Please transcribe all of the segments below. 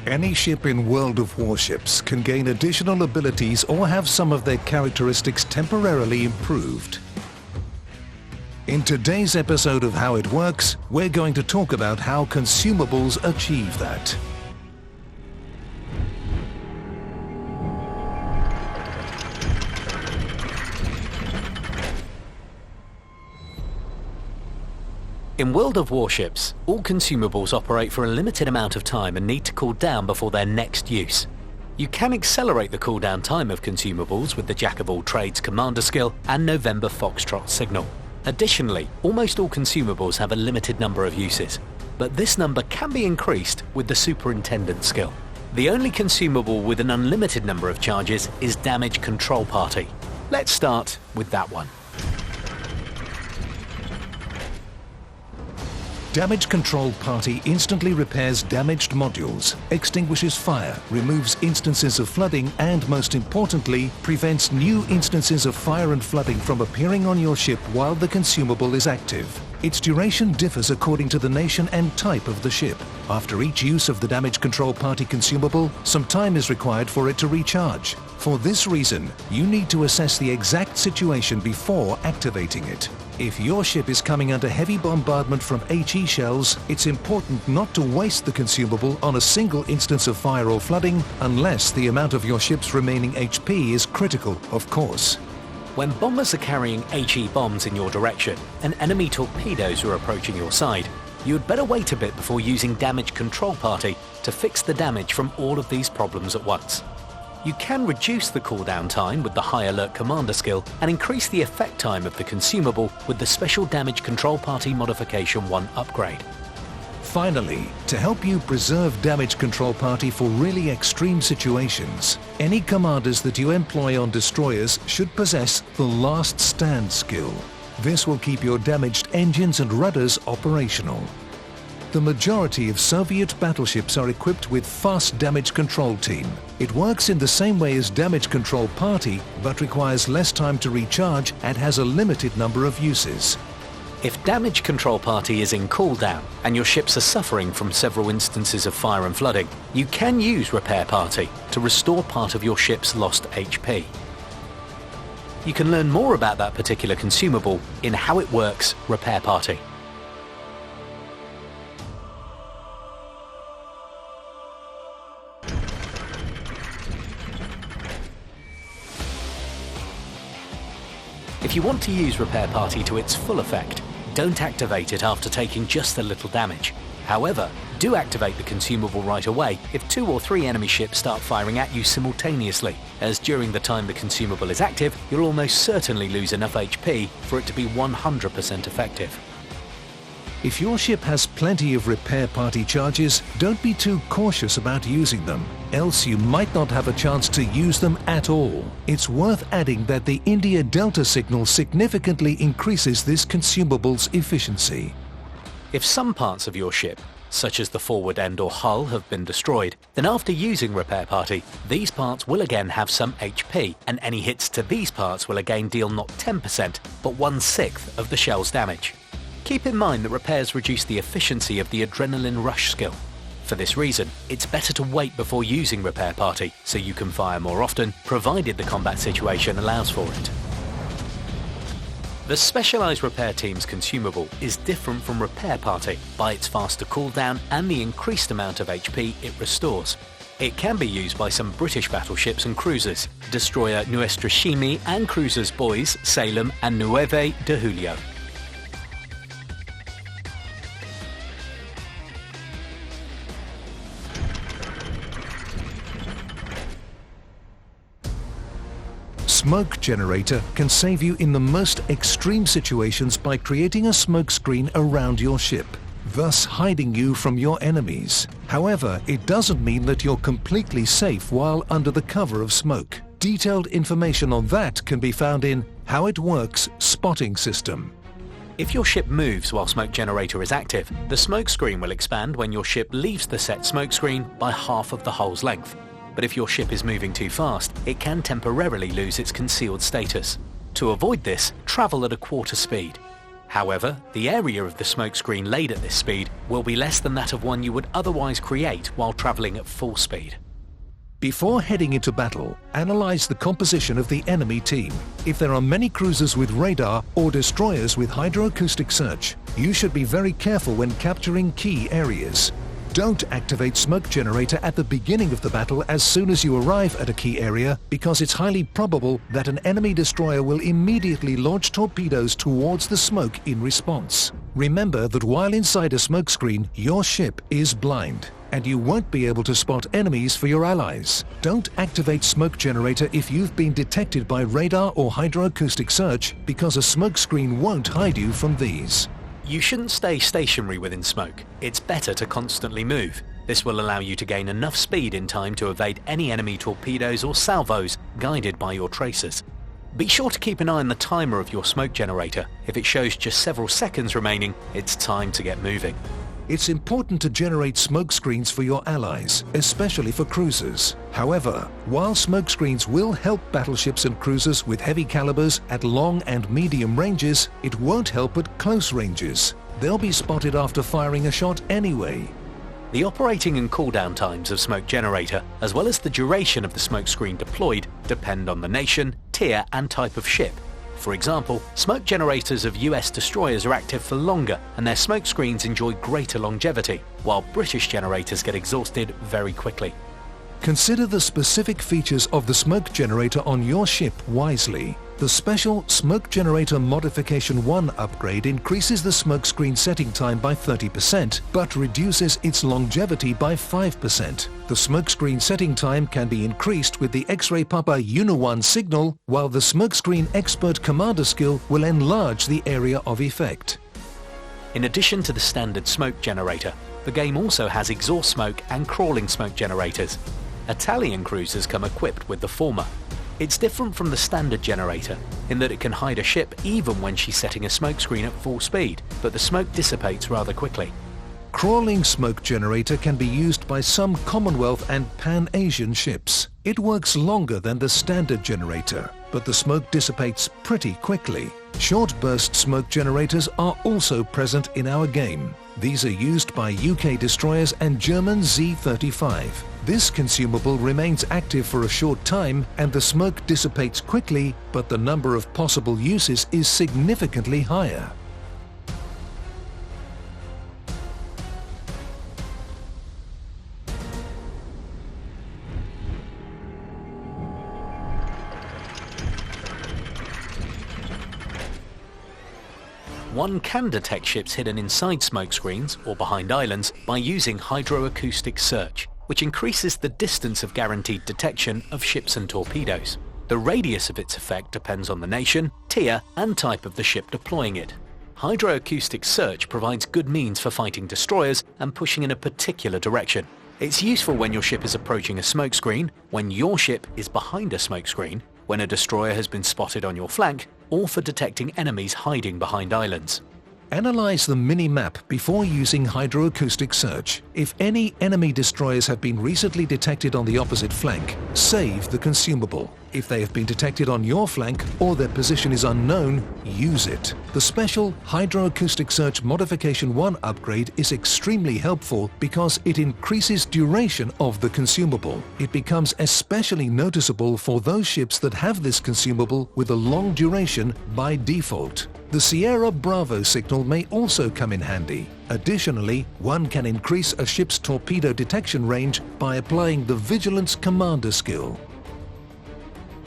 Any ship in World of Warships can gain additional abilities or have some of their characteristics temporarily improved. In today's episode of How It Works, we're going to talk about how consumables achieve that. In World of Warships, all consumables operate for a limited amount of time and need to cool down before their next use. You can accelerate the cooldown time of consumables with the Jack-of-all-trades commander skill and November Foxtrot signal. Additionally, almost all consumables have a limited number of uses, but this number can be increased with the superintendent skill. The only consumable with an unlimited number of charges is Damage Control Party. Let's start with that one. Damage Control Party instantly repairs damaged modules, extinguishes fire, removes instances of flooding, and most importantly, prevents new instances of fire and flooding from appearing on your ship while the consumable is active. Its duration differs according to the nation and type of the ship. After each use of the Damage Control Party consumable, some time is required for it to recharge. For this reason, you need to assess the exact situation before activating it. If your ship is coming under heavy bombardment from HE shells, it's important not to waste the consumable on a single instance of fire or flooding, unless the amount of your ship's remaining HP is critical, of course. When bombers are carrying HE bombs in your direction and enemy torpedoes are approaching your side, you'd better wait a bit before using Damage Control Party to fix the damage from all of these problems at once. You can reduce the cooldown time with the High Alert Commander skill and increase the effect time of the consumable with the special Damage Control Party Modification 1 upgrade. Finally, to help you preserve Damage Control Party for really extreme situations, any commanders that you employ on destroyers should possess the Last Stand skill. This will keep your damaged engines and rudders operational. The majority of Soviet battleships are equipped with Fast Damage Control Team. It works in the same way as Damage Control Party, but requires less time to recharge and has a limited number of uses. If Damage Control Party is in cooldown and your ships are suffering from several instances of fire and flooding, you can use Repair Party to restore part of your ship's lost HP. You can learn more about that particular consumable in How It Works Repair Party. If you want to use Repair Party to its full effect, don't activate it after taking just a little damage. However, do activate the consumable right away if 2 or 3 enemy ships start firing at you simultaneously, as during the time the consumable is active, you'll almost certainly lose enough HP for it to be 100% effective. If your ship has plenty of Repair Party charges, don't be too cautious about using them, else you might not have a chance to use them at all. It's worth adding that the India Delta signal significantly increases this consumable's efficiency. If some parts of your ship, such as the forward end or hull, have been destroyed, then after using Repair Party, these parts will again have some HP, and any hits to these parts will again deal not 10%, but 1/6 of the shell's damage. Keep in mind that repairs reduce the efficiency of the Adrenaline Rush skill. For this reason, it's better to wait before using Repair Party, so you can fire more often, provided the combat situation allows for it. The Specialized Repair Team's consumable is different from Repair Party by its faster cooldown and the increased amount of HP it restores. It can be used by some British battleships and cruisers, destroyer Nuestra Shimi and cruisers Boys, Salem and Nueve de Julio. Smoke Generator can save you in the most extreme situations by creating a smoke screen around your ship, thus hiding you from your enemies. However, it doesn't mean that you're completely safe while under the cover of smoke. Detailed information on that can be found in How It Works Spotting System. If your ship moves while Smoke Generator is active, the smoke screen will expand when your ship leaves the set smoke screen by half of the hull's length. But if your ship is moving too fast, it can temporarily lose its concealed status. To avoid this, travel at a quarter speed. However, the area of the smokescreen laid at this speed will be less than that of one you would otherwise create while travelling at full speed. Before heading into battle, analyze the composition of the enemy team. If there are many cruisers with radar or destroyers with hydroacoustic search, you should be very careful when capturing key areas. Don't activate smoke generator at the beginning of the battle as soon as you arrive at a key area, because it's highly probable that an enemy destroyer will immediately launch torpedoes towards the smoke in response. Remember that while inside a smokescreen, your ship is blind, and you won't be able to spot enemies for your allies. Don't activate smoke generator if you've been detected by radar or hydroacoustic search, because a smokescreen won't hide you from these. You shouldn't stay stationary within smoke. It's better to constantly move. This will allow you to gain enough speed in time to evade any enemy torpedoes or salvos guided by your tracers. Be sure to keep an eye on the timer of your smoke generator. If it shows just several seconds remaining, it's time to get moving. It's important to generate smoke screens for your allies, especially for cruisers. However, while smoke screens will help battleships and cruisers with heavy calibers at long and medium ranges, it won't help at close ranges. They'll be spotted after firing a shot anyway. The operating and cooldown times of smoke generator, as well as the duration of the smoke screen deployed, depend on the nation, tier and type of ship. For example, smoke generators of US destroyers are active for longer and their smoke screens enjoy greater longevity, while British generators get exhausted very quickly. Consider the specific features of the smoke generator on your ship wisely. The special Smoke Generator Modification 1 upgrade increases the smoke screen setting time by 30%, but reduces its longevity by 5%. The smoke screen setting time can be increased with the X-Ray Papa Uni-1 signal, while the Smokescreen Expert Commander skill will enlarge the area of effect. In addition to the standard smoke generator, the game also has exhaust smoke and crawling smoke generators. Italian cruisers come equipped with the former. It's different from the standard generator in that it can hide a ship even when she's setting a smokescreen at full speed, but the smoke dissipates rather quickly. Crawling smoke generator can be used by some Commonwealth and Pan-Asian ships. It works longer than the standard generator, but the smoke dissipates pretty quickly. Short burst smoke generators are also present in our game. These are used by UK destroyers and German Z-35. This consumable remains active for a short time and the smoke dissipates quickly, but the number of possible uses is significantly higher. One can detect ships hidden inside smoke screens or behind islands by using hydroacoustic search, which increases the distance of guaranteed detection of ships and torpedoes. The radius of its effect depends on the nation, tier and type of the ship deploying it. Hydroacoustic search provides good means for fighting destroyers and pushing in a particular direction. It's useful when your ship is approaching a smokescreen, when your ship is behind a smokescreen, when a destroyer has been spotted on your flank, or for detecting enemies hiding behind islands. Analyze the mini-map before using hydroacoustic search. If any enemy destroyers have been recently detected on the opposite flank, save the consumable. If they have been detected on your flank or their position is unknown, use it. The special Hydroacoustic Search Modification 1 upgrade is extremely helpful because it increases duration of the consumable. It becomes especially noticeable for those ships that have this consumable with a long duration by default. The Sierra Bravo signal may also come in handy. Additionally, one can increase a ship's torpedo detection range by applying the Vigilance Commander skill.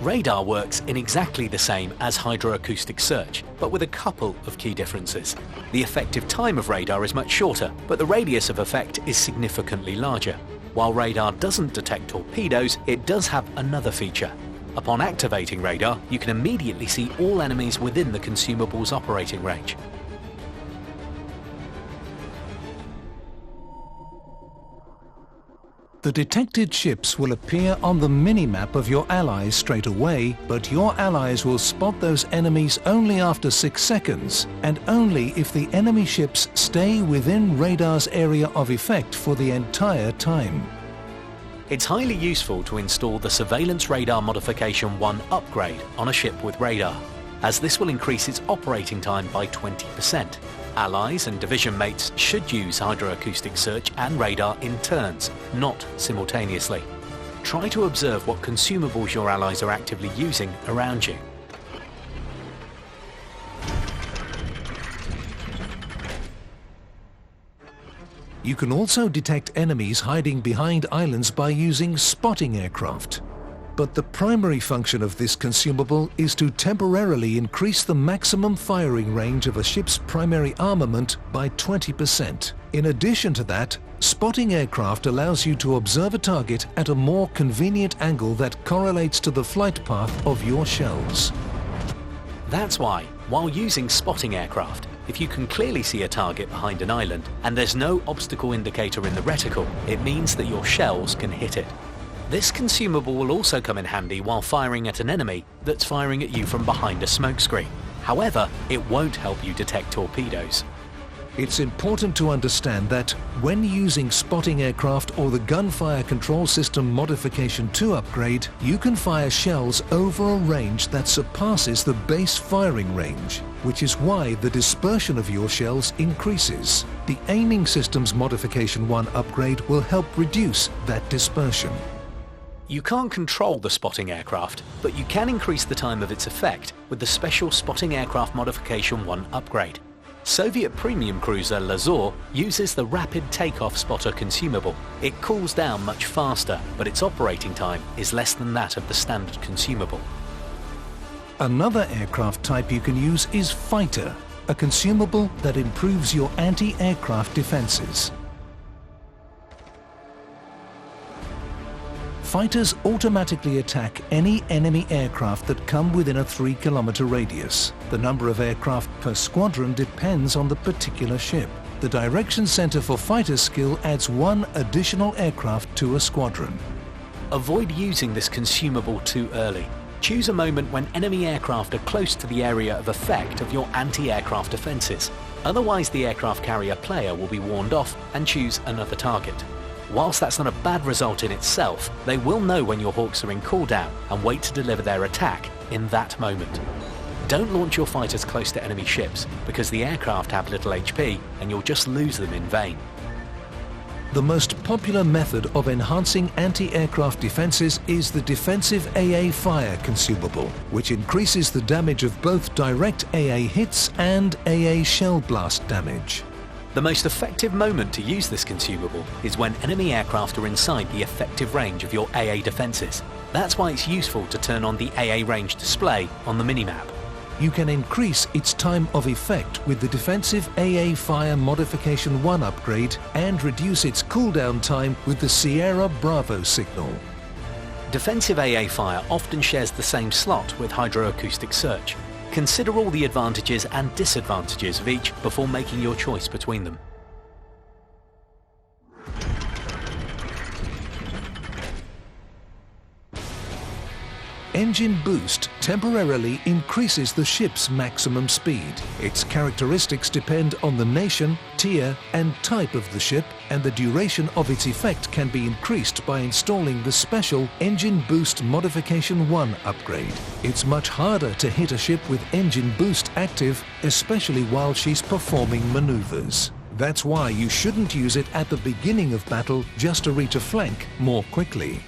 Radar works in exactly the same as hydroacoustic search, but with a couple of key differences. The effective time of radar is much shorter, but the radius of effect is significantly larger. While radar doesn't detect torpedoes, it does have another feature. Upon activating radar, you can immediately see all enemies within the consumable's operating range. The detected ships will appear on the mini-map of your allies straight away, but your allies will spot those enemies only after 6 seconds, and only if the enemy ships stay within radar's area of effect for the entire time. It's highly useful to install the Surveillance Radar Modification 1 upgrade on a ship with radar. as this will increase its operating time by 20%. Allies and division mates should use hydroacoustic search and radar in turns, not simultaneously. Try to observe what consumables your allies are actively using around you. You can also detect enemies hiding behind islands by using spotting aircraft. But the primary function of this consumable is to temporarily increase the maximum firing range of a ship's primary armament by 20%. In addition to that, spotting aircraft allows you to observe a target at a more convenient angle that correlates to the flight path of your shells. That's why, while using spotting aircraft, if you can clearly see a target behind an island and there's no obstacle indicator in the reticle, it means that your shells can hit it. This consumable will also come in handy while firing at an enemy that's firing at you from behind a smoke screen. However, it won't help you detect torpedoes. It's important to understand that when using spotting aircraft or the gunfire control system modification 2 upgrade, you can fire shells over a range that surpasses the base firing range, which is why the dispersion of your shells increases. The aiming systems modification 1 upgrade will help reduce that dispersion. You can't control the spotting aircraft, but you can increase the time of its effect with the special spotting aircraft modification 1 upgrade. Soviet premium cruiser Lazor uses the rapid takeoff spotter consumable. It cools down much faster, but its operating time is less than that of the standard consumable. Another aircraft type you can use is fighter, a consumable that improves your anti-aircraft defenses. Fighters automatically attack any enemy aircraft that come within a 3-kilometer radius. The number of aircraft per squadron depends on the particular ship. The Direction Center for Fighter Skill adds 1 additional aircraft to a squadron. Avoid using this consumable too early. Choose a moment when enemy aircraft are close to the area of effect of your anti-aircraft defenses. Otherwise, the aircraft carrier player will be warned off and choose another target. Whilst that's not a bad result in itself, they will know when your Hawks are in cooldown and wait to deliver their attack in that moment. Don't launch your fighters close to enemy ships, because the aircraft have little HP and you'll just lose them in vain. The most popular method of enhancing anti-aircraft defenses is the defensive AA fire consumable, which increases the damage of both direct AA hits and AA shell blast damage. The most effective moment to use this consumable is when enemy aircraft are inside the effective range of your AA defenses. That's why it's useful to turn on the AA range display on the minimap. You can increase its time of effect with the defensive AA Fire Modification 1 upgrade and reduce its cooldown time with the Sierra Bravo signal. Defensive AA Fire often shares the same slot with hydroacoustic search. Consider all the advantages and disadvantages of each before making your choice between them. Engine boost temporarily increases the ship's maximum speed. Its characteristics depend on the nation, tier, and type of the ship, and the duration of its effect can be increased by installing the special Engine Boost Modification 1 upgrade. It's much harder to hit a ship with engine boost active, especially while she's performing maneuvers. That's why you shouldn't use it at the beginning of battle just to reach a flank more quickly.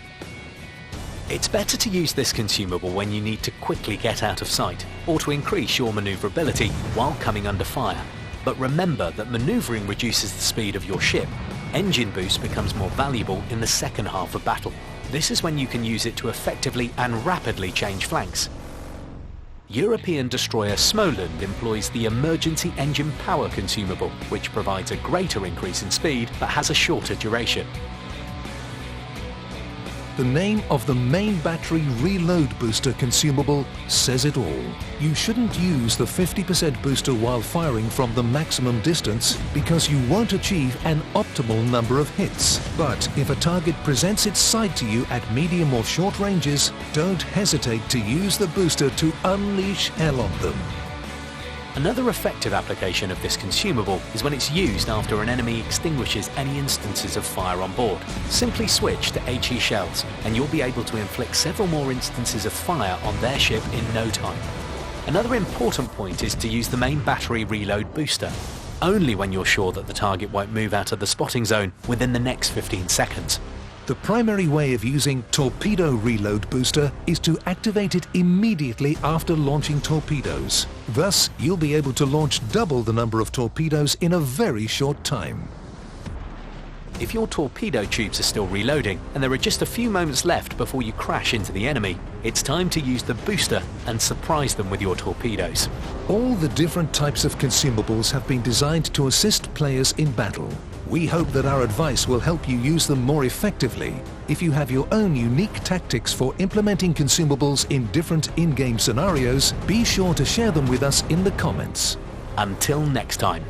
It's better to use this consumable when you need to quickly get out of sight or to increase your maneuverability while coming under fire. But remember that maneuvering reduces the speed of your ship. Engine boost becomes more valuable in the second half of battle. This is when you can use it to effectively and rapidly change flanks. European destroyer Smoland employs the emergency engine power consumable, which provides a greater increase in speed but has a shorter duration. The name of the main battery reload booster consumable says it all. You shouldn't use the 50% booster while firing from the maximum distance because you won't achieve an optimal number of hits. But if a target presents its sight to you at medium or short ranges, don't hesitate to use the booster to unleash hell on them. Another effective application of this consumable is when it's used after an enemy extinguishes any instances of fire on board. Simply switch to HE shells and you'll be able to inflict several more instances of fire on their ship in no time. Another important point is to use the main battery reload booster, only when you're sure that the target won't move out of the spotting zone within the next 15 seconds. The primary way of using torpedo reload booster is to activate it immediately after launching torpedoes. Thus, you'll be able to launch double the number of torpedoes in a very short time. If your torpedo tubes are still reloading and there are just a few moments left before you crash into the enemy, it's time to use the booster and surprise them with your torpedoes. All the different types of consumables have been designed to assist players in battle. We hope that our advice will help you use them more effectively. If you have your own unique tactics for implementing consumables in different in-game scenarios, be sure to share them with us in the comments. Until next time.